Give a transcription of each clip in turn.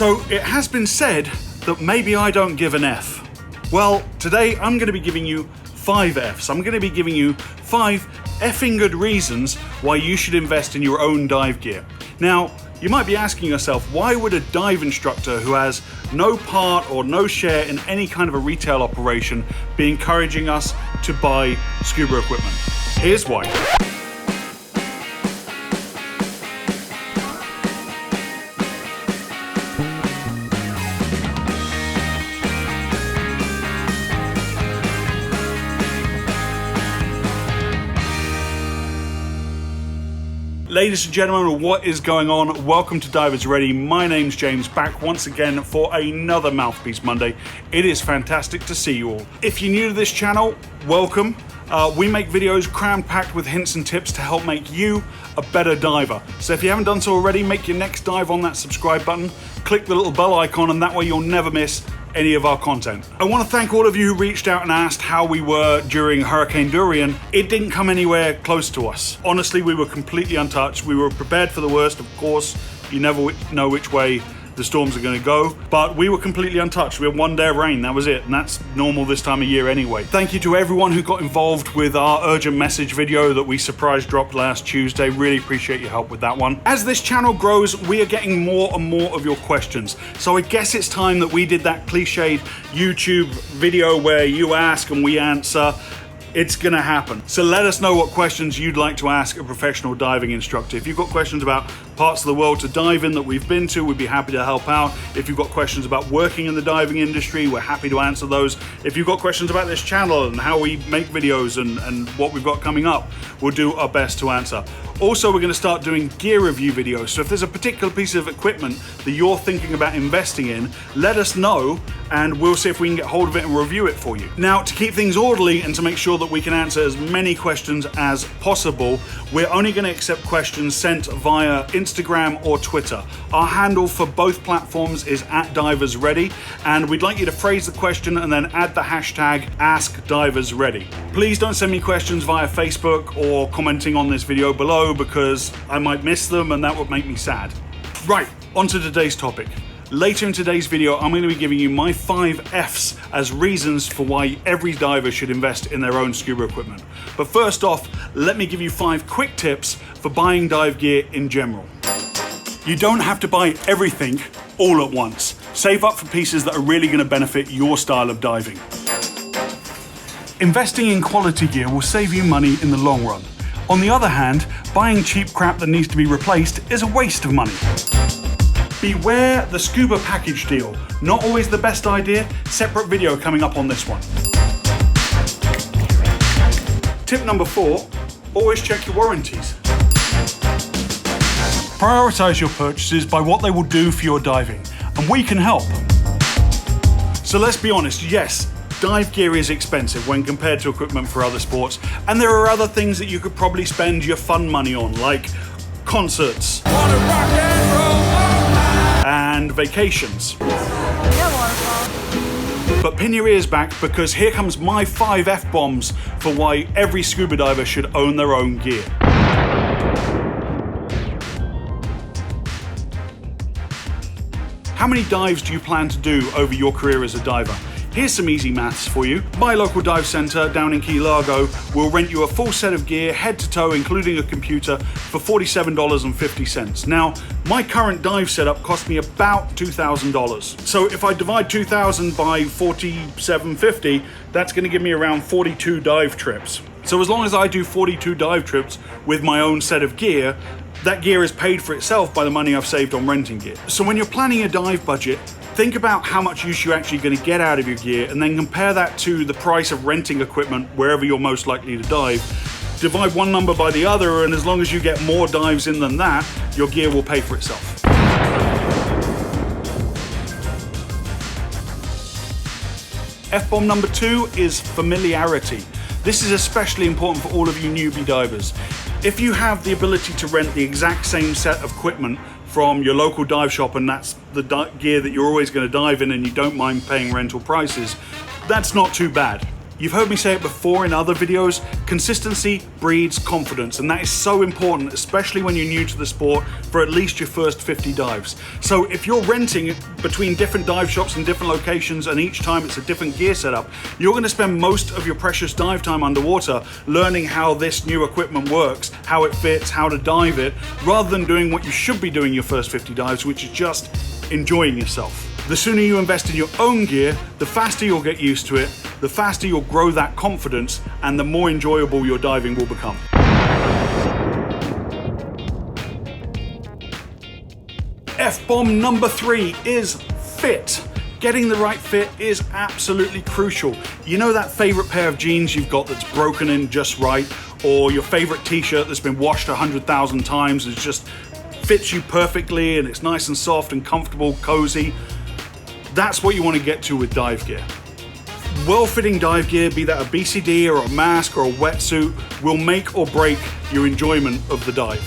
So it has been said that maybe I don't give an F. Well, today I'm going to be giving you 5 Fs. I'm going to be giving you 5 effing good reasons why you should invest in your own dive gear. Now, you might be asking yourself, why would a dive instructor who has no part or no share in any kind of a retail operation be encouraging us to buy scuba equipment? Here's why. Ladies and gentlemen, what is going on? Welcome to Divers Ready. My name's James, back once again for another Mouthpiece Monday. It is fantastic to see you all. If you're new to this channel, welcome. We make videos cram-packed with hints and tips to help make you a better diver. So if you haven't done so already, make your next dive on that subscribe button, click the little bell icon, and that way you'll never miss any of our content. I want to thank all of you who reached out and asked how we were during Hurricane Dorian. It didn't come anywhere close to us. Honestly, we were completely untouched. We were prepared for the worst, of course. You never know which way the storms are going to go, but we were completely untouched. We had one day of rain, that was it, and that's normal this time of year anyway. Thank you to everyone who got involved with our urgent message video that we surprise dropped last Tuesday. Really appreciate your help with that one. As this channel grows, we are getting more and more of your questions, so I guess it's time that we did that cliched YouTube video where you ask and we answer. It's gonna happen. So let us know what questions you'd like to ask a professional diving instructor. If you've got questions about parts of the world to dive in that we've been to, we'd be happy to help out. If you've got questions about working in the diving industry, we're happy to answer those. If you've got questions about this channel and how we make videos and what we've got coming up, we'll do our best to answer. Also, we're gonna start doing gear review videos. So if there's a particular piece of equipment that you're thinking about investing in, let us know and we'll see if we can get hold of it and review it for you. Now, to keep things orderly and to make sure that we can answer as many questions as possible, we're only gonna accept questions sent via Instagram or Twitter. Our handle for both platforms is @DiversReady, and we'd like you to phrase the question and then add the hashtag #AskDiversReady. Please don't send me questions via Facebook or commenting on this video below because I might miss them and that would make me sad. Right, on to today's topic. Later in today's video, I'm going to be giving you my 5 Fs as reasons for why every diver should invest in their own scuba equipment. But first off, let me give you 5 quick tips for buying dive gear in general. You don't have to buy everything all at once. Save up for pieces that are really going to benefit your style of diving. Investing in quality gear will save you money in the long run. On the other hand, buying cheap crap that needs to be replaced is a waste of money. Beware the scuba package deal. Not always the best idea. Separate video coming up on this one. Tip number 4, always check your warranties. Prioritize your purchases by what they will do for your diving, and we can help. So let's be honest, yes, dive gear is expensive when compared to equipment for other sports, and there are other things that you could probably spend your fun money on, like concerts and vacations. But pin your ears back because here comes my 5 F-bombs for why every scuba diver should own their own gear. How many dives do you plan to do over your career as a diver? Here's some easy maths for you. My local dive centre down in Key Largo will rent you a full set of gear, head to toe, including a computer, for $47.50. Now, my current dive setup cost me about $2,000. So if I divide 2,000 by $47.50, that's going to give me around 42 dive trips. So as long as I do 42 dive trips with my own set of gear, that gear is paid for itself by the money I've saved on renting gear. So when you're planning a dive budget, think about how much use you're actually going to get out of your gear and then compare that to the price of renting equipment wherever you're most likely to dive. Divide one number by the other, and as long as you get more dives in than that, your gear will pay for itself. F-bomb number 2 is familiarity. This is especially important for all of you newbie divers. If you have the ability to rent the exact same set of equipment from your local dive shop and that's the gear that you're always going to dive in and you don't mind paying rental prices, that's not too bad. You've heard me say it before in other videos, consistency breeds confidence, and that is so important, especially when you're new to the sport, for at least your first 50 dives. So if you're renting between different dive shops in different locations and each time it's a different gear setup, you're going to spend most of your precious dive time underwater learning how this new equipment works, how it fits, how to dive it, rather than doing what you should be doing your first 50 dives, which is just enjoying yourself. The sooner you invest in your own gear, the faster you'll get used to it, the faster you'll grow that confidence, and the more enjoyable your diving will become. F-bomb number 3 is fit. Getting the right fit is absolutely crucial. You know that favorite pair of jeans you've got that's broken in just right, or your favorite t-shirt that's been washed 100,000 times and just fits you perfectly and it's nice and soft and comfortable, cozy. That's what you want to get to with dive gear. Well-fitting dive gear, be that a BCD or a mask or a wetsuit, will make or break your enjoyment of the dive.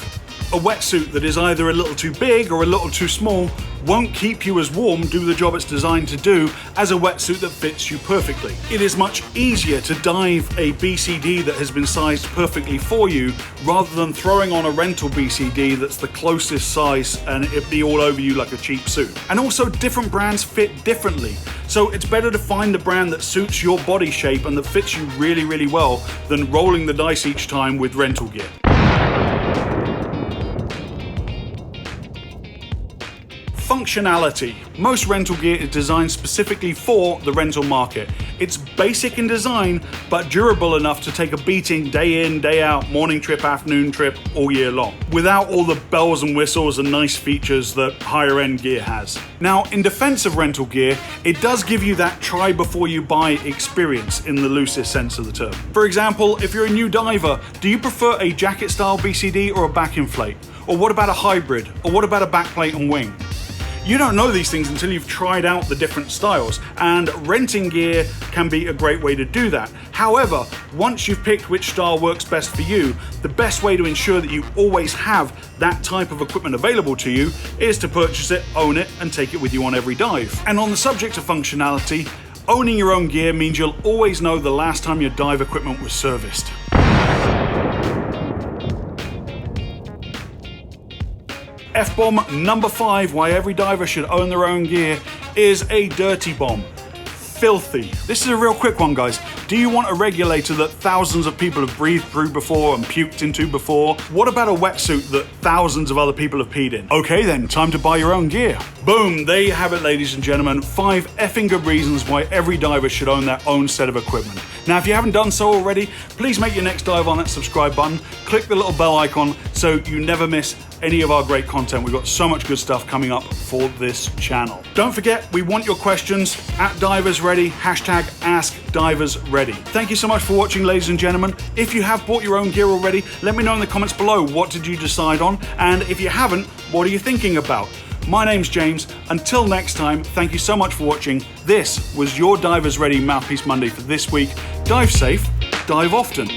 A wetsuit that is either a little too big or a little too small won't keep you as warm, do the job it's designed to do, as a wetsuit that fits you perfectly. It is much easier to dive a BCD that has been sized perfectly for you rather than throwing on a rental BCD that's the closest size and it be all over you like a cheap suit. And also, different brands fit differently. So it's better to find the brand that suits your body shape and that fits you really, really well than rolling the dice each time with rental gear. Functionality. Most rental gear is designed specifically for the rental market. It's basic in design, but durable enough to take a beating day in, day out, morning trip, afternoon trip, all year long, without all the bells and whistles and nice features that higher end gear has. Now, in defense of rental gear, it does give you that try before you buy experience in the loosest sense of the term. For example, if you're a new diver, do you prefer a jacket style BCD or a back inflate? Or what about a hybrid? Or what about a backplate and wing? You don't know these things until you've tried out the different styles, and renting gear can be a great way to do that. However, once you've picked which style works best for you, the best way to ensure that you always have that type of equipment available to you is to purchase it, own it, and take it with you on every dive. And on the subject of functionality, owning your own gear means you'll always know the last time your dive equipment was serviced. F-bomb number 5, why every diver should own their own gear, is a dirty bomb. Filthy. This is a real quick one, guys. Do you want a regulator that thousands of people have breathed through before and puked into before? What about a wetsuit that thousands of other people have peed in? Okay then, time to buy your own gear. Boom, there you have it, ladies and gentlemen. 5 effing good reasons why every diver should own their own set of equipment. Now, if you haven't done so already, please make your next dive on that subscribe button. Click the little bell icon so you never miss any of our great content. We've got so much good stuff coming up for this channel. Don't forget, we want your questions at DiversReady, #AskDiversReady. Thank you so much for watching, ladies and gentlemen. If you have bought your own gear already, let me know in the comments below, what did you decide on? And if you haven't, what are you thinking about? My name's James. Until next time, thank you so much for watching. This was your Divers Ready Mouthpiece Monday for this week. Dive safe, dive often.